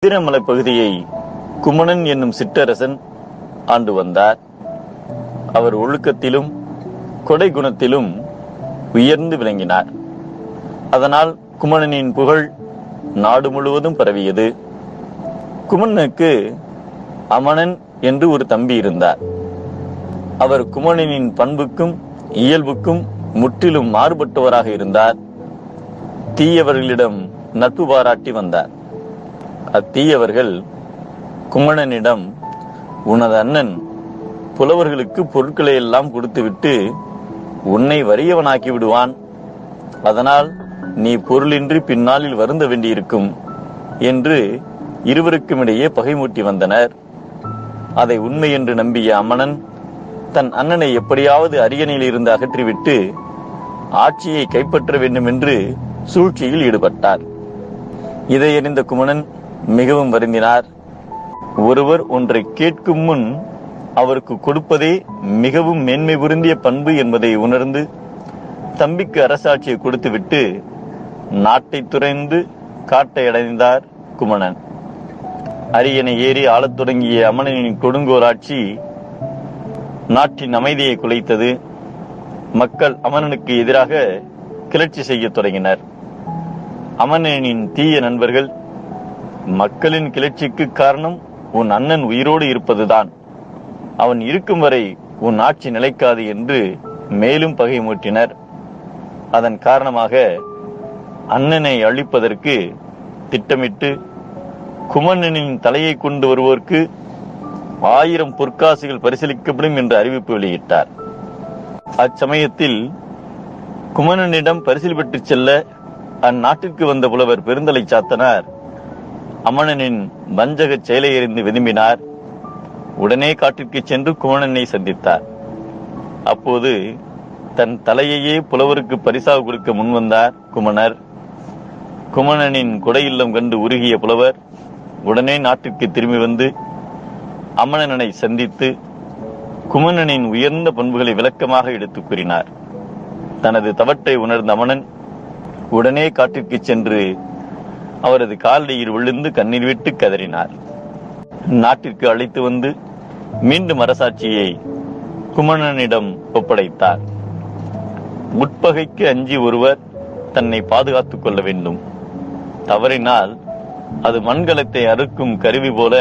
திருமலை பகுதியை குமணன் என்னும் சிற்றரசன் ஆண்டு வந்தார். அவர் ஒழுக்கத்திலும் கொடை குணத்திலும் உயர்ந்து விளங்கினார். அதனால் குமணனின் புகழ் நாடு முழுவதும் பரவியது. குமணனுக்கு அமணன் என்று ஒரு தம்பி இருந்தார். அவர் குமணனின் பண்புக்கும் இயல்புக்கும் முற்றிலும் மாறுபட்டவராக இருந்தார். தீயவர்களிடம் நட்பு பாராட்டி வந்தார். அத்தீயவர்கள் குமணனிடம், உனது அண்ணன் புலவர்களுக்கு பொருட்களை எல்லாம் கொடுத்துவிட்டு உன்னை வறியவனாக்கி விடுவான், அதனால் நீ பொருளின்றி பின்னாளில் வருந்த வேண்டியிருக்கும் என்று இருவருக்கும் இடையே பகைமூட்டி வந்தனர். அதை உண்மை என்று நம்பிய அமணன் தன் அண்ணனை எப்படியாவது அரியணையில் இருந்து அகற்றிவிட்டு ஆட்சியை கைப்பற்ற வேண்டும் என்று சூழ்ச்சியில் ஈடுபட்டார். இதை அறிந்த குமணன் மிகவும் வருந்தினார். ஒருவர் ஒன்றை கேட்கும் முன் அவருக்கு கொடுப்பதே மிகவும் மேன்மை பொருந்திய பண்பு என்பதை உணர்ந்து தம்பிக்கு அரசாட்சியை கொடுத்துவிட்டு நாட்டை துறந்து காட்டை அடைந்தார் குமணன். அரியணை ஏறி ஆளத் தொடங்கிய அமணனின் கொடுங்கோல் ஆட்சி நாட்டின் அமைதியை குலைத்தது. மக்கள் அமணனுக்கு எதிராக கிளர்ச்சி செய்ய தொடங்கினர். அமணனின் தீய நண்பர்கள், மக்களின் கிளர்ச்சிக்கு காரணம் உன் அண்ணன் உயிரோடு இருப்பதுதான், அவன் இருக்கும் வரை உன் ஆட்சி நிலைக்காது என்று மேலும் பகை மூட்டினர். அதன் காரணமாக அண்ணனை அழிப்பதற்கு திட்டமிட்டு குமணனின் தலையை கொண்டு வருவோருக்கு 1000 பொற்காசுகள் பரிசீலிக்கப்படும் என்று அறிவிப்பு வெளியிட்டார். அச்சமயத்தில் குமணனிடம் பரிசில் பெற்று செல்ல அந்நாட்டிற்கு வந்த புலவர் பெருந்தலை சாத்தனார் அமணனின் வஞ்சக செயலை எறிந்து விரும்பினார். உடனே காட்டிற்கு சென்று குமணனை சந்தித்தார். அப்போது தன் தலையையே புலவருக்கு பரிசாக கொடுக்க முன்வந்தார் குமணர். குமணனின் கொடை இல்லம் கண்டு உருகிய புலவர் உடனே நாட்டிற்கு திரும்பி வந்து அமணனை சந்தித்து குமணனின் உயர்ந்த பண்புகளை விளக்கமாக எடுத்துக் கூறினார். தனது தவற்றை உணர்ந்த அமணன் உடனே காட்டிற்கு சென்று அவரது காலடியில் விழுந்து கண்ணீர் விட்டு கதறினார். நாட்டிற்கு அழைத்து வந்து மீண்டும் அரசாட்சியை குமணனிடம் ஒப்படைத்தார். உட்பகைக்கு அஞ்சி ஒருவர் தன்னை பாதுகாத்துக் கொள்ள வேண்டும். தவறினால் அது மண்கலத்தை அறுக்கும் கருவி போல